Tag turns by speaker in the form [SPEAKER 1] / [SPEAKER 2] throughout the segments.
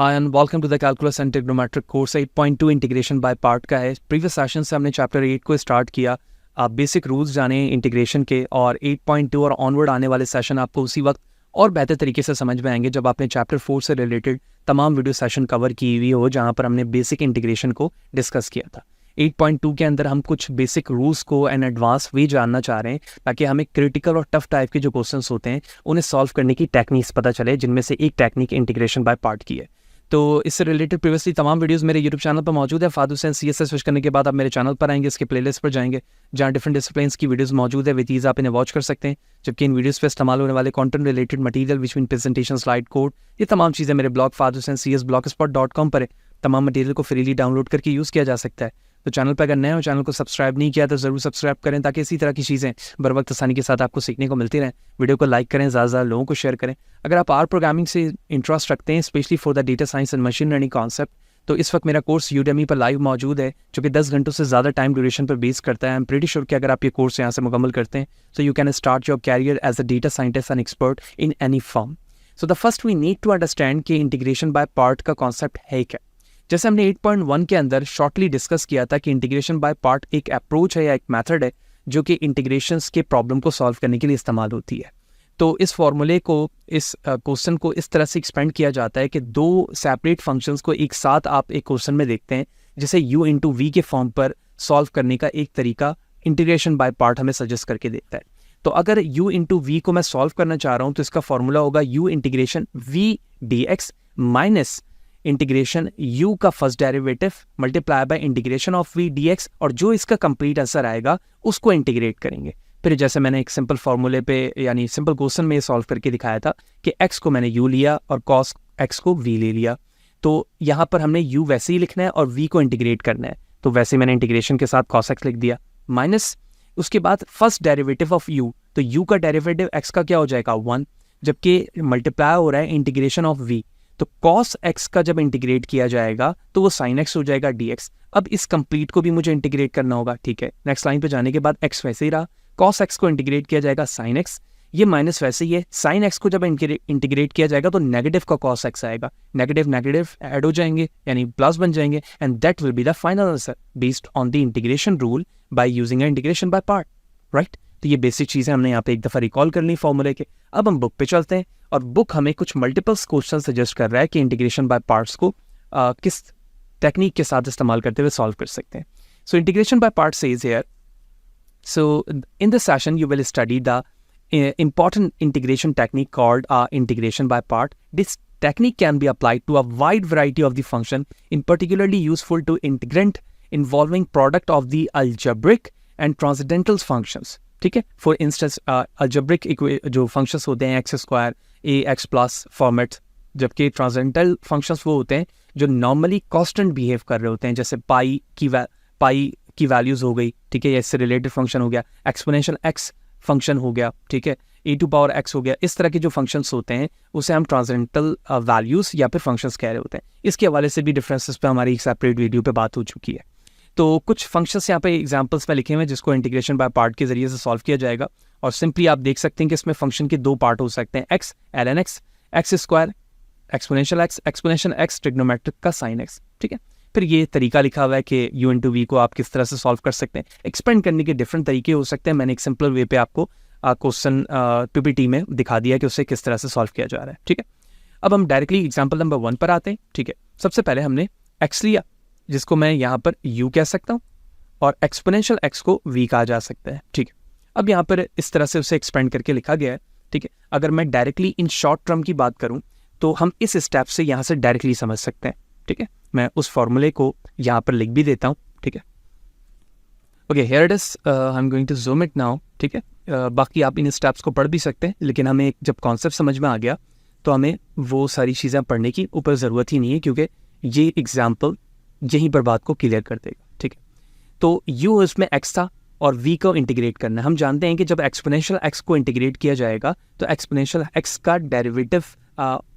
[SPEAKER 1] Hi and welcome to the calculus and trigonometric course 8.2 integration by part का है। Previous session से हमने chapter 8 को स्टार्ट किया। आप बेसिक रूल्स जाने इंटीग्रेशन के, और 8.2 और ऑनवर्ड आने वाले सेशन आपको उसी वक्त और बेहतर तरीके से समझ में आएंगे जब आपने चैप्टर 4 से रिलेटेड तमाम वीडियो सेशन कवर की हुई हो, जहाँ पर हमने बेसिक इंटीग्रेशन को डिस्कस किया था। 8.2 के अंदर हम कुछ बेसिक रूल्स को एंड एडवांस वे जानना चाह रहे हैं ताकि हमें क्रिटिकल और टफ टाइप के जो क्वेश्चंस होते हैं उन्हें सॉल्व करने की टेक्निक्स पता चले, जिनमें से एक टेक्निक इंटीग्रेशन बाय पार्ट की है। तो इससे रिलेटेड प्रीवियसली तमाम वीडियोस मेरे यूट्यूब चैनल पर मौजूद है। फादू हुसैन CSS स्विच करने के बाद आप मेरे चैनल पर आएंगे, इसके प्लेलिस्ट पर जाएंगे जहाँ डिफरेंट डिसिप्लिन्स की वीडियोस मौजूद है। विद ईज आप इन्हें वॉच कर सकते हैं, जबकि इन वीडियोस पे इस्तेमाल होने वाले content related material which mean presentation, slide, code, ये तमाम चीज़ें मेरे ब्लॉग फादू हुसैन CS blogspot.com पर है। तमाम मटेरियल को फ्रीली डाउनलोड करके यूज़ किया जा सकता है। तो चैनल पर अगर नए हो, चैनल को सब्सक्राइब नहीं किया तो ज़रूर सब्सक्राइब करें ताकि इसी तरह की चीज़ें बर वक्त आसानी के साथ आपको सीखने को मिलती रहें। वीडियो को लाइक करें, ज़्यादा लोगों को शेयर करें। अगर आप आर प्रोग्रामिंग से इंटरेस्ट रखते हैं, specially for the data science and machine learning concept, तो इस वक्त मेरा कोर्स यूडेमी पर लाइव मौजूद है, जो कि 10 घंटों से ज़्यादा टाइम ड्यूरेशन पर बेस करता है। आई एम प्रीटी श्योर कि अगर आप ये कोर्स यहाँ से मुकम्मल करते हैं so you can start your career as a data scientist and expert in any form. So the first we need to understand कि इंटीग्रेशन बाय पार्ट का कॉन्सेप्ट है क्या। जैसे हमने 8.1 के अंदर शॉर्टली डिस्कस किया था कि इंटीग्रेशन बाय पार्ट एक अप्रोच है या एक मेथड है जो कि इंटीग्रेशंस के प्रॉब्लम को सॉल्व करने के लिए इस्तेमाल होती है। तो इस फॉर्मूले को, इस क्वेश्चन को इस तरह से एक्सपेंड किया जाता है कि दो सेपरेट फंक्शंस को एक साथ आप एक क्वेश्चन में देखते हैं, जिसे u इंटू वी के फॉर्म पर सॉल्व करने का एक तरीका इंटीग्रेशन बाय पार्ट हमें सजेस्ट करके देता है। तो अगर u इंटू वी को मैं सॉल्व करना चाह रहा हूँ तो इसका फॉर्मूला होगा u integration v dx minus integration u का first derivative multiply by integration of v dx, और जो इसका कंप्लीट आंसर आएगा उसको इंटीग्रेट करेंगे। फिर जैसे मैंने एक सिंपल फार्मूले पे यानी सिंपल क्वेश्चन में सॉल्व करके दिखाया था कि x को मैंने u लिया और cos x को v ले लिया, तो यहाँ पर हमने u वैसे ही लिखना है और v को इंटीग्रेट करना है, तो वैसे मैंने इंटीग्रेशन के साथ cos x लिख दिया, माइनस उसके बाद फर्स्ट डेरिवेटिव ऑफ u, तो u का डेरिवेटिव x का क्या हो जाएगा 1, जबकि मल्टीप्लाई हो रहा है इंटीग्रेशन ऑफ v, तो cos x का जब इंटीग्रेट किया जाएगा तो वो sin x हो जाएगा dx। अब इस कंप्लीट को भी मुझे इंटीग्रेट करना होगा, ठीक है। नेक्स्ट लाइन पे जाने के बाद x वैसे ही रहा, cos x को इंटीग्रेट किया जाएगा sin x, ये माइनस वैसे ही है, sin x को जब इंटीग्रेट किया जाएगा तो नेगेटिव का cos x आएगा, नेगेटिव नेगेटिव ऐड हो जाएंगे यानी प्लस बन जाएंगे, and that will be the final answer based on the integration rule by using integration by part, right. तो ये बेसिक चीज़ें हमने यहाँ पे एक दफ़ा रिकॉल कर ली फॉर्मूले के। अब हम बुक पे चलते हैं, और बुक हमें कुछ मल्टीपल्स क्वेश्चन सजेस्ट कर रहा है कि इंटीग्रेशन बाय पार्ट्स को किस टेक्निक के साथ इस्तेमाल करते हुए सॉल्व कर सकते हैं। So integration by part says here, so in this session you will study the important integration technique called integration by part. This technique can be applied to a wide variety of the function, in particularly useful to integrand involving product of the algebraic and transcendental functions, ठीक है। For instance algebraic जो functions होते हैं x square ax plus format, जबकि transcendental functions वो होते हैं जो नॉर्मली कांस्टेंट बिहेव कर रहे होते हैं, जैसे पाई की वैल्यूज हो गई, ठीक है, या इससे रिलेटेड फंक्शन हो गया, एक्सपोनेंशियल x फंक्शन हो गया, ठीक है, e टू पावर x हो गया। इस तरह के जो फंक्शंस होते हैं उसे हम ट्रांसेंडेंटल वैल्यूज या फिर फंक्शंस कह रहे होते हैं। इसके हवाले से भी डिफरेंसेस पे हमारी एक सेपरेट वीडियो पे बात हो चुकी है। तो कुछ फंक्शंस यहाँ पे एग्जांपल्स में लिखे हुए हैं जिसको इंटीग्रेशन बाय पार्ट के जरिए से सॉल्व किया जाएगा, और सिंपली आप देख सकते हैं कि इसमें फंक्शन के दो पार्ट हो सकते हैं, x ln x, x square exponential x trigonometric का sin x, ठीक है। फिर ये तरीका लिखा हुआ है कि u इंटू वी को आप किस तरह से सॉल्व कर सकते हैं। एक्सपेंड करने के डिफरेंट तरीके हो सकते हैं, मैंने एक सिंपल वे पे आपको क्वेश्चन PPT में दिखा दिया कि उसे किस तरह से सॉल्व किया जा रहा है, ठीक है। अब हम डायरेक्टली एग्जाम्पल नंबर 1 पर आते हैं, ठीक है। सबसे पहले हमने x लिया, जिसको मैं यहाँ पर u कह सकता हूँ, और एक्सपोनेंशियल x को v कहा जा सकता है, ठीक है। अब यहाँ पर इस तरह से उसे एक्सपेंड करके लिखा गया है, ठीक है। अगर मैं डायरेक्टली इन शॉर्ट टर्म की बात करूँ तो हम इस स्टेप से यहाँ से डायरेक्टली समझ सकते हैं, ठीक है। मैं उस फॉर्मूले को यहाँ पर लिख भी देता हूँ, ठीक है। Okay, here it is, I am going to zoom it now, ठीक है। बाकी आप इन स्टेप्स को पढ़ भी सकते हैं, लेकिन हमें जब कॉन्सेप्ट समझ में आ गया तो हमें वो सारी चीज़ें पढ़ने की ऊपर ज़रूरत ही नहीं है, क्योंकि ये एग्जाम्पल यहीं पर बात को क्लियर कर देगा, ठीक है। तो u इसमें x था और v को इंटीग्रेट करना है। हम जानते हैं कि जब एक्सपोनेंशियल x को इंटीग्रेट किया जाएगा तो एक्सपोनेंशियल x का डेरिवेटिव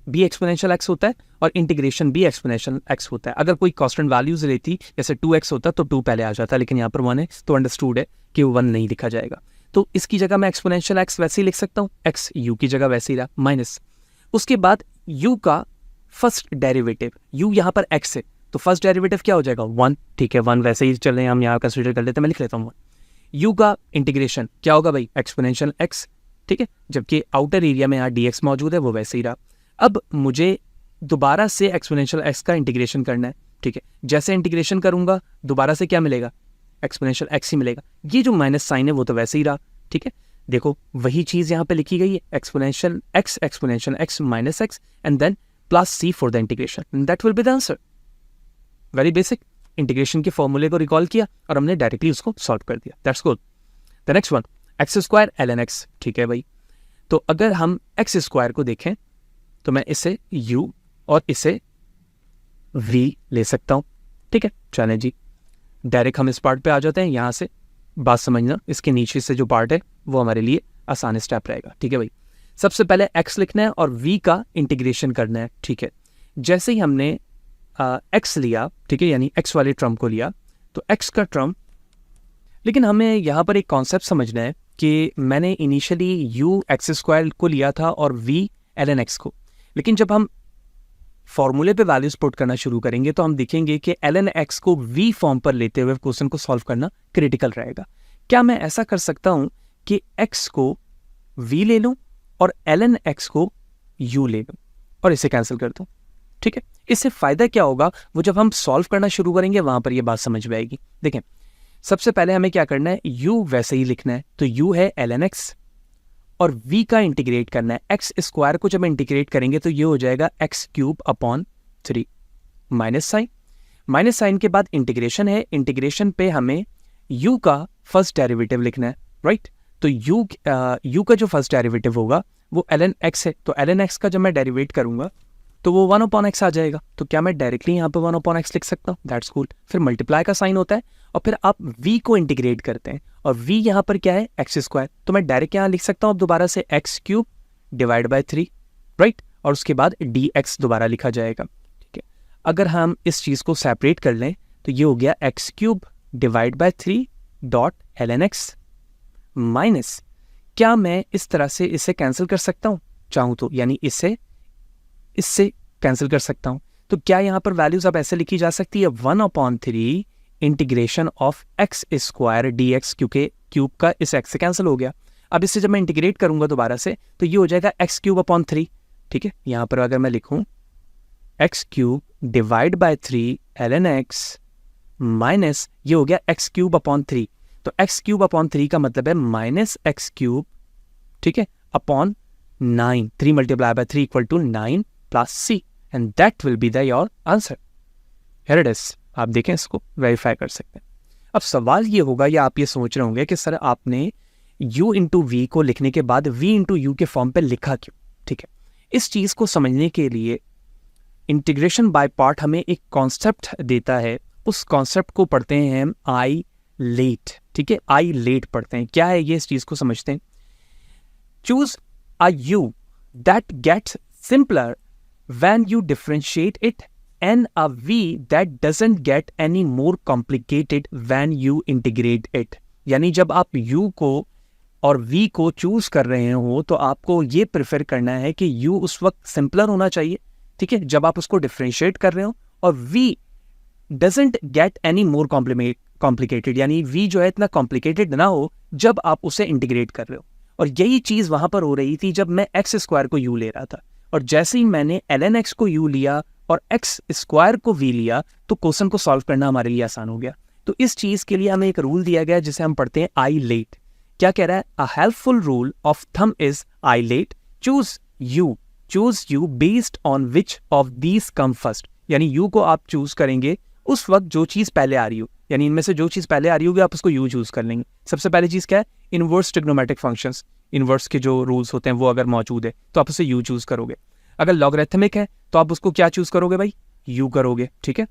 [SPEAKER 1] b एक्सपोनेंशियल x होता है और इंटीग्रेशन b एक्सपोनेंशियल x होता है। अगर कोई कांस्टेंट वैल्यूज रहती, जैसे 2x होता तो 2 पहले आ जाता, लेकिन यहाँ पर 1 है तो अंडरस्टूड है कि वो 1 नहीं लिखा जाएगा। तो इसकी जगह मैं एक्सपोनेंशियल x वैसे ही लिख सकता हूँ, x u की जगह वैसे ही रहा, माइनस उसके बाद u का फर्स्ट डेरिवेटिव, u यहाँ पर x है तो फर्स्ट डेरिवेटिव क्या हो जाएगा 1, ठीक है 1 वैसे ही चले हम यहाँ कंसिडर कर लेते हैं, मैं लिख लेता हूँ 1। u का इंटीग्रेशन क्या होगा भाई एक्सपोनेंशियल x, ठीक है, जबकि आउटर एरिया में यहाँ dx मौजूद है वो वैसे ही रहा। अब मुझे दोबारा से एक्सपोनेंशियल x का इंटीग्रेशन करना है, ठीक है, जैसे इंटीग्रेशन करूंगा दोबारा से क्या मिलेगा एक्सपोनेंशियल x ही मिलेगा, ये जो माइनस साइन है वो तो वैसे ही रहा, ठीक है। देखो वही चीज यहाँ पे लिखी गई है exponential x minus x and then plus c for the integration, that will be the answer. Very basic, integration के फॉर्मूले को रिकॉल किया और हमने डायरेक्टली उसको सॉल्व कर दिया, that's good. The next one x square ln x, ठीक है भाई। तो अगर हम एक्स स्क्वायर को देखें तो मैं इसे u और इसे v ले सकता हूं, ठीक है। चलें जी, डायरेक्ट हम इस पार्ट पे आ जाते हैं, यहां से बात समझना, इसके नीचे से जो पार्ट है वो हमारे लिए आसान स्टेप रहेगा, ठीक है भाई। सबसे पहले x लिखना है और v का इंटीग्रेशन करना है, ठीक है। जैसे ही हमने x लिया, ठीक है, यानी x वाले टर्म को लिया तो x का टर्म, लेकिन हमें यहाँ पर एक कॉन्सेप्ट समझना है कि मैंने इनिशियली u एक्स स्क्वायर को लिया था और v ln x को, लेकिन जब हम फॉर्मूले पे वैल्यूज पुट करना शुरू करेंगे तो हम देखेंगे कि ln x को v फॉर्म पर लेते हुए क्वेश्चन को सॉल्व करना क्रिटिकल रहेगा। क्या मैं ऐसा कर सकता हूं कि x को v ले लूं और ln x को u ले लूं और इसे कैंसिल कर दूं, ठीक है। इससे फायदा क्या होगा वो जब हम सॉल्व करना शुरू करेंगे वहां पर यह बात समझ में आएगी। देखें सबसे पहले हमें क्या करना है, u वैसे ही लिखना है, तो u है ln x और v का इंटीग्रेट करना है। एक्स स्क्वायर को जब इंटीग्रेट करेंगे तो ये हो जाएगा x cube upon 3 minus sine के बाद इंटीग्रेशन है, इंटीग्रेशन पे हमें u का फर्स्ट डेरिवेटिव लिखना है, राइट। तो u का जो फर्स्ट डेरिवेटिव होगा वो ln x है, तो ln x का जब मैं डेरिवेट करूंगा तो वो 1/x आ जाएगा। तो क्या मैं डायरेक्टली यहाँ पे 1/x लिख सकता हूँ, दैट्स कूल। फिर मल्टीप्लाई का साइन होता है और फिर आप v को इंटीग्रेट करते हैं और v यहाँ पर क्या है एक्स स्क्वायर, तो मैं डायरेक्ट यहाँ लिख सकता हूँ दोबारा से x cube divide by 3, right, और उसके बाद dx दोबारा लिखा जाएगा, ठीक है। अगर हम इस चीज को सेपरेट कर लें तो ये हो गया x cube divide by 3 dot ln x minus, क्या मैं इस तरह से इसे कैंसिल कर सकता हूँ चाहूँ तो, यानी इससे कैंसिल कर सकता हूं। तो क्या यहां पर वैल्यूज अब ऐसे लिखी जा सकती है 1/3 integration of x square dx, क्योंकि क्यूब का इस x से कैंसिल हो गया। अब इससे जब मैं इंटीग्रेट करूंगा दोबारा से तो ये हो जाएगा एक्स क्यूब अपॉन 3, ठीक है। यहां पर अगर मैं लिखूं x cube divide by 3 ln x minus ये हो गया एक्स क्यूब अपॉन 3, तो एक्स क्यूब अपॉन 3 का मतलब है माइनस एक्स क्यूब, ठीक है, upon 9, 3 multiply by 3 equal to 9 plus C and that will be the your answer. Here it is, आप देखें इसको वेरीफाई कर सकते हैं। अब सवाल ये होगा या आप ये सोच रहे होंगे कि सर आपने u इंटू वी को लिखने के बाद v इंटू यू के फॉर्म पे लिखा क्यों, ठीक है। इस चीज को समझने के लिए इंटीग्रेशन बाय पार्ट हमें एक कॉन्सेप्ट देता है, उस कॉन्सेप्ट को पढ़ते हैं हम आई लेट, ठीक है, आई लेट पढ़ते हैं। क्या है ये, इस चीज को समझते हैं। Choose a u that gets simpler when you differentiate it and a v that doesn't get any more complicated when you integrate it। यानी जब आप u को और v को चूज कर रहे हो तो आपको ये प्रेफर करना है कि u उस वक्त सिंपलर होना चाहिए, ठीक है, जब आप उसको डिफरेंशिएट कर रहे हो, और v doesn't get any more complicated, यानी v जो है इतना कॉम्प्लिकेटेड ना हो जब आप उसे इंटीग्रेट कर रहे हो। और यही चीज वहां पर हो रही थी जब मैं एक्स स्क्वायर को u ले रहा था, और जैसे ही मैंने ln x को u लिया और एक्स स्क्वायर को v लिया तो क्वेश्चन को सॉल्व करना हमारे लिए आसान हो गया। तो इस चीज के लिए हमें एक रूल दिया गया जिसे हम पढ़ते हैं आई लेट। क्या कह रहा है, a helpful rule of thumb is I let, choose you based on which of these come first, यानी u को आप चूज करेंगे उस वक्त जो चीज पहले आ रही हो, यानी इनमें से जो चीज पहले आ रही होगी आप उसको u चूज कर लेंगे। सबसे पहली चीज क्या है, इनवर्स ट्रिग्नोमेट्रिक फंक्शंस, इनवर्स के जो रूल्स होते हैं वो अगर मौजूद है तो आप उसे u चूज करोगे। अगर लॉगरिथमिक है तो आप उसको क्या चूज करोगे भाई, u करोगे, ठीक है।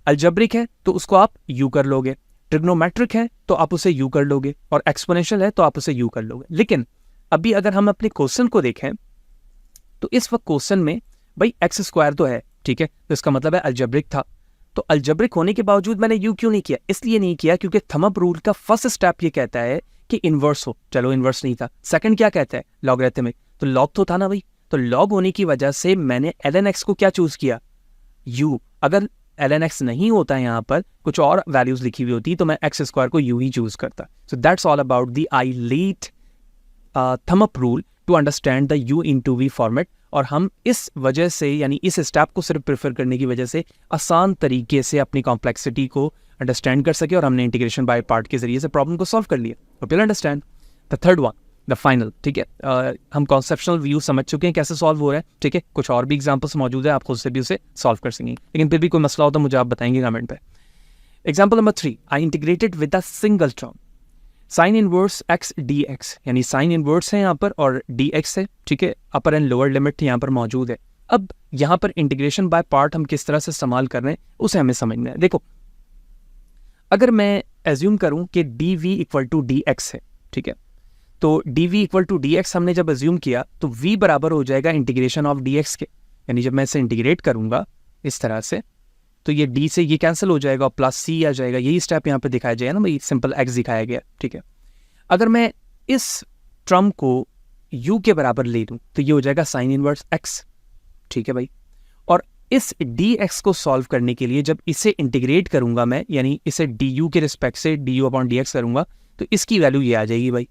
[SPEAKER 1] अलजेब्रिक है तो उसको आप u कर लोगे, ट्रिग्नोमेट्रिक है तो आप उसे u कर लोगे, और एक्सपोनेंशियल है तो आप उसे u कर लोगे। लेकिन अभी अगर हम अपने क्वेश्चन को देखें तो इस वक्त क्वेश्चन में भाई एक्स स्क्वायर तो है, ठीक है, तो इसका मतलब है अलजेब्रिक था। तो अलजेब्रिक होने के बावजूद मैंने u क्यों नहीं किया, इसलिए नहीं किया क्योंकि थंब अप रूल का फर्स्ट स्टेप ये कहता है कि इनवर्स हो, चलो इनवर्स नहीं था। सेकंड क्या कहता है, लॉगरिथमिक, तो लॉग तो था ना भाई, तो लॉग होने की वजह से मैंने ln(x) को क्या चूज किया, u। अगर ln(x) नहीं होता है, यहाँ पर कुछ और वैल्यूज लिखी हुई होती तो मैं x स्क्वायर को u ही चूज करता। So that's all about the ILATE thumb up rule to understand the u into v format. और हम इस वजह से, यानी इस स्टेप को सिर्फ प्रेफर करने की वजह से आसान तरीके से अपनी कॉम्प्लेक्सिटी को अंडरस्टैंड कर सके और हमने इंटीग्रेशन बाय पार्ट के जरिए से प्रॉब्लम को सॉल्व कर लिया। Hope you understand. The third one, the final, ठीक है। हम कॉन्सेप्शनल व्यू समझ चुके हैं कैसे सॉल्व हो रहा है, ठीक है। कुछ और भी एग्जांपल्स मौजूद है, आप खुद से भी उसे सॉल्व कर सकेंगे, लेकिन फिर भी कोई मसला हो तो मुझे आप बताएंगे कमेंट पे। Example number 3, I integrated with a single term sine inverse x dx, यानी साइन इनवर्स है यहाँ पर और dx है, ठीक है। अपर एंड लोअर लिमिट यहाँ पर मौजूद है। अब यहाँ पर इंटीग्रेशन बाय पार्ट हम किस तरह से इस्तेमाल कर रहे हैं उसे हमें समझना है। देखो, अगर मैं एज्यूम करूं कि dv इक्वल टू dx है, ठीक है, तो dv इक्वल टू dx हमने जब एज्यूम किया तो v बराबर हो जाएगा इंटीग्रेशन ऑफ dx के, यानी जब मैं इसे इंटीग्रेट करूंगा इस तरह से तो ये d से ये कैंसिल हो जाएगा और प्लस c आ जाएगा। यही स्टेप यहाँ पे दिखाया जाएगा ना भाई, सिंपल x दिखाया गया, ठीक है। अगर मैं इस टर्म को u के बराबर ले लूँ तो ये हो जाएगा साइन इनवर्स x, ठीक है भाई। और इस dx को सॉल्व करने के लिए जब इसे इंटीग्रेट करूंगा मैं, यानी इसे du के रिस्पेक्ट से du अपॉन dx करूंगा तो इसकी वैल्यू ये आ जाएगी भाई,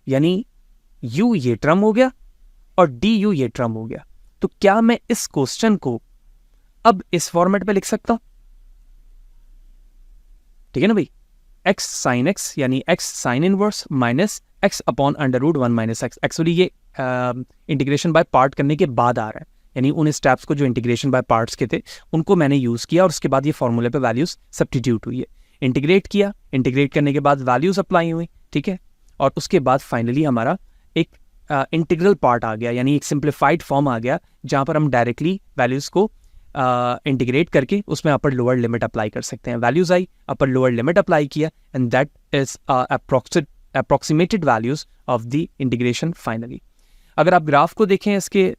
[SPEAKER 1] यानी u ये टर्म हो गया और du ये टर्म हो गया। तो क्या मैं इस क्वेश्चन को अब इस फॉर्मेट पे लिख सकता हूं, ठीक है ना भाई, x साइन x यानी x sine inverse minus x upon under root 1 minus x। Actually ये इंटीग्रेशन बाय पार्ट करने के बाद आ रहा है, यानी उन स्टेप्स को जो इंटीग्रेशन बाय पार्ट्स के थे उनको मैंने यूज किया और उसके बाद ये फॉर्मूले पे वैल्यूज सब्स्टिट्यूट हुई है। इंटीग्रेट किया, इंटीग्रेट करने के बाद वैल्यूज अप्लाई हुई, ठीक है, और उसके बाद फाइनली हमारा एक इंटीग्रल पार्ट आ गया, यानी एक सिंप्लीफाइड फॉर्म आ गया जहां पर हम डायरेक्टली वैल्यूज को इंटीग्रेट करके उसमें अपर लोअर लिमिट अप्लाई कर सकते हैं। वैल्यूज आई, अपर लोअर लिमिट अप्लाई किया and that is approximated values of the integration finally. अगर आप ग्राफ को देखें इसके,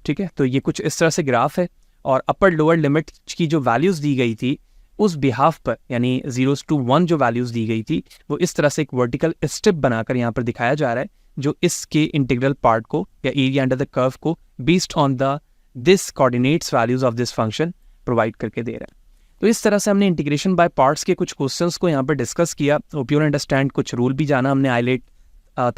[SPEAKER 1] ठीक है, तो ये कुछ इस तरह से ग्राफ है और अपर लोअर लिमिट की जो वैल्यूज दी गई थी उस बिहाफ पर, यानी 0 to 1 जो वैल्यूज दी गई थी वो इस तरह से एक वर्टिकल स्ट्रिप बनाकर यहाँ पर दिखाया जा रहा है जो इसके इंटीग्रल पार्ट को या एरिया अंडर द कर्व को based on the this coordinates values of this function provide करके दे रहा है। तो इस तरह से हमने इंटीग्रेशन बाय पार्ट्स के कुछ क्वेश्चंस को यहाँ पर डिस्कस किया। Hope you understand. कुछ रूल भी जाना हमने, आईलेट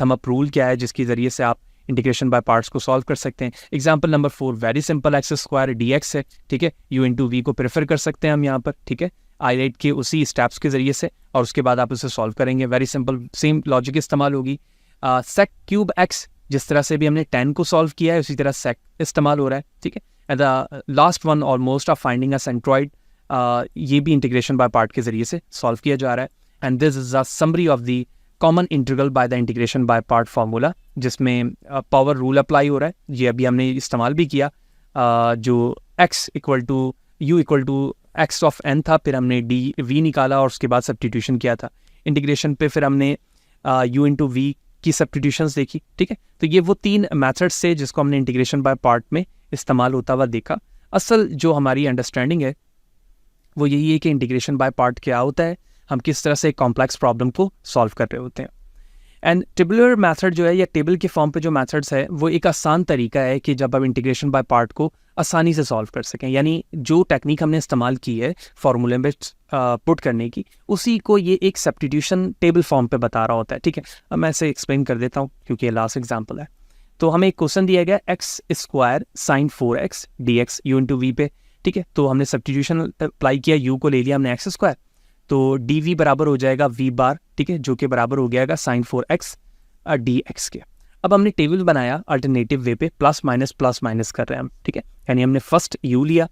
[SPEAKER 1] थम अप रूल क्या है जिसके जरिए से आप इंटीग्रेशन बाय पार्ट्स को सॉल्व कर सकते हैं। Example number 4, very simple, x square dx है, ठीक है, u इंटू वी को प्रेफर कर सकते हैं हम यहाँ पर, ठीक है, आईलेट के उसी स्टेप्स के जरिए से, और उसके बाद आप उसे सॉल्व करेंगे। वेरी सिंपल, सेम लॉजिक इस्तेमाल होगी। सेक क्यूब एक्स, जिस तरह से भी हमने 10 को सॉल्व किया है उसी तरह सेक इस्तेमाल हो रहा है, ठीक है। And the last one almost of finding a centroid, ये भी इंटीग्रेशन बाय पार्ट के जरिए से सॉल्व किया जा रहा है। And this is a summary of the common integral by the integration by part formula, जिसमें पावर रूल अप्लाई हो रहा है। ये अभी हमने इस्तेमाल भी किया, जो x equal to u equal to x of n था, फिर हमने v निकाला और उसके बाद सब्स्टिट्यूशन किया था। इंटीग्रेशन पे फिर हमने u इंटू वी की सब्स्टिट्यूशंस देखी, ठीक है। तो ये वो 3 मेथड्स से जिसको हमने इंटीग्रेशन बाय पार्ट में इस्तेमाल होता हुआ देखा। असल जो हमारी अंडरस्टैंडिंग है वो यही है कि इंटीग्रेशन बाय पार्ट क्या होता है, हम किस तरह से एक कॉम्प्लेक्स प्रॉब्लम को सॉल्व कर रहे होते हैं। एंड टेबुलर मेथड जो है या टेबल के फॉर्म पे जो मेथड्स है वो एक आसान तरीका है कि जब आप इंटीग्रेशन बाय पार्ट को आसानी से सॉल्व कर सकें, यानी जो टेक्निक हमने इस्तेमाल की है फॉर्मूले में पुट करने की, उसी को ये एक सब्स्टिट्यूशन टेबल फॉर्म पे बता रहा होता है, ठीक है। अब मैं इसे एक्सप्लेन कर देता हूँ क्योंकि ये लास्ट एग्जाम्पल है। तो हमें एक क्वेश्चन दिया गया x square sine 4x dx u into v पे, ठीक है। तो हमने सब्स्टिट्यूशन अप्लाई किया, u को ले लिया हमने एक्स स्क्वायर, तो dv बराबर हो जाएगा v बार, ठीक है, जो कि बराबर हो गया साइन 4x dx के। अब हमने टेबल बनाया अल्टरनेटिव वे पे, प्लस माइनस कर रहे हैं हम, ठीक है, यानी हमने फर्स्ट u लिया,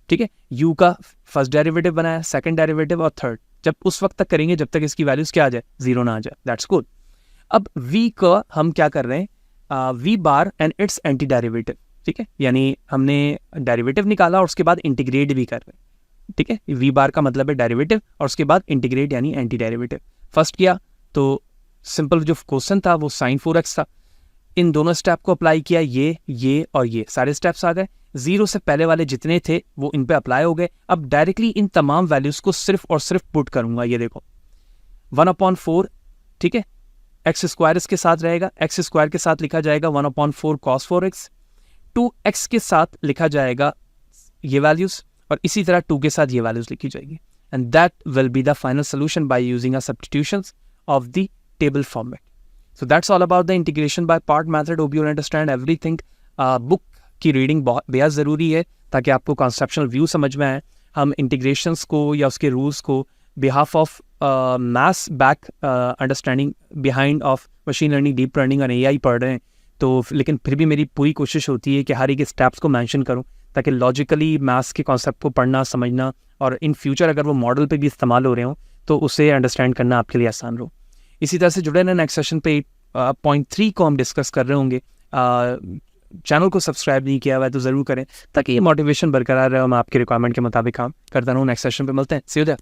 [SPEAKER 1] ठीक है, u का फर्स्ट डेरिवेटिव बनाया, सेकंड डेरिवेटिव और थर्ड, जब उस वक्त तक करेंगे जब तक इसकी वैल्यूज क्या आ जाए, 0 ना आ जाए, दैट्स गुड। अब v का हम क्या कर रहे हैं, v bar and it's anti derivative, ठीक है, यानी हमने डेरिवेटिव निकाला और उसके बाद इंटीग्रेट भी कर रहे हैं, ठीक है। v बार का मतलब है डेरिवेटिव और उसके बाद इंटीग्रेट यानी एंटी डेरिवेटिव। फर्स्ट किया तो सिंपल जो क्वेश्चन था वो साइन 4x था, इन दोनों स्टेप को अप्लाई किया, ये और ये सारे स्टेप्स आ गए, 0 से पहले वाले जितने थे वो इन पे अप्लाई हो गए। अब डायरेक्टली इन तमाम वैल्यूज को सिर्फ और सिर्फ पुट करूंगा, ये देखो 1/4, ठीक है, एक्स स्क्वायर इसके साथ रहेगा, एक्स स्क्वायर के साथ लिखा जाएगा 1/4 cos 4x, 2x के साथ लिखा जाएगा ये वैल्यूज़ और इसी तरह 2 के साथ ये वैल्यूज़ लिखी जाएगी, and that will be the final solution by using a substitutions of the table format. So that's all about the integration by part method. Hope you understand everything. Book की reading बहुत बेहद ज़रूरी है ताकि आपको conceptional view समझ में आए. हम इंटीग्रेशंस को या उसके रूल्स को behalf of maths back understanding behind of machine learning, deep learning और AI पढ़ रहे हैं. तो लेकिन फिर भी मेरी पूरी कोशिश होती है कि हर एक स्टेप्स को मेंशन करूं ताकि लॉजिकली मैथ्स के कॉन्सेप्ट को पढ़ना समझना और इन फ्यूचर अगर वो मॉडल पे भी इस्तेमाल हो रहे हों तो उसे अंडरस्टैंड करना आपके लिए आसान हो. इसी तरह से जुड़े रहना. नेक्स्ट सेशन पे 8.3 को हम डिस्कस कर रहे होंगे. चैनल को सब्सक्राइब नहीं किया हुआ है तो ज़रूर करें ताकि ये मोटिवेशन बरकरार रहे और मैं आपके रिक्वायरमेंट के मुताबिक काम करता रहूँ. नेक्स्ट सेशन पे मिलते हैं. सी यू देयर.